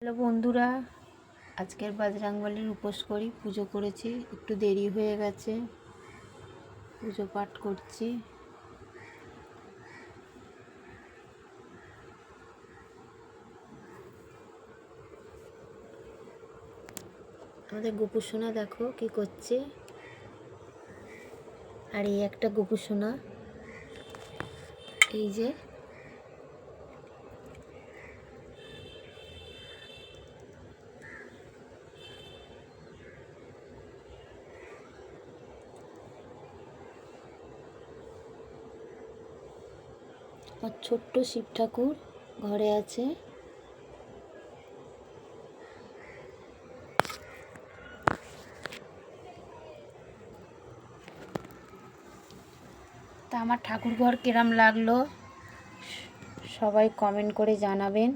Hello বন্ধুরা, আজকের বজরংবলীর উপোস করি, পুজো করেছি, একটু দেরি হয়ে গেছে, পুজো পাঠ করছি। আমাদের গোপু সোনা দেখো কি করছে, আর এই একটা গোপু সোনা, এই যে আর ছোট্ট শিব ঠাকুর ঘরে আছে। তা আমার ঠাকুর ঘর কিরম লাগলো সবাই কমেন্ট করে জানাবেন।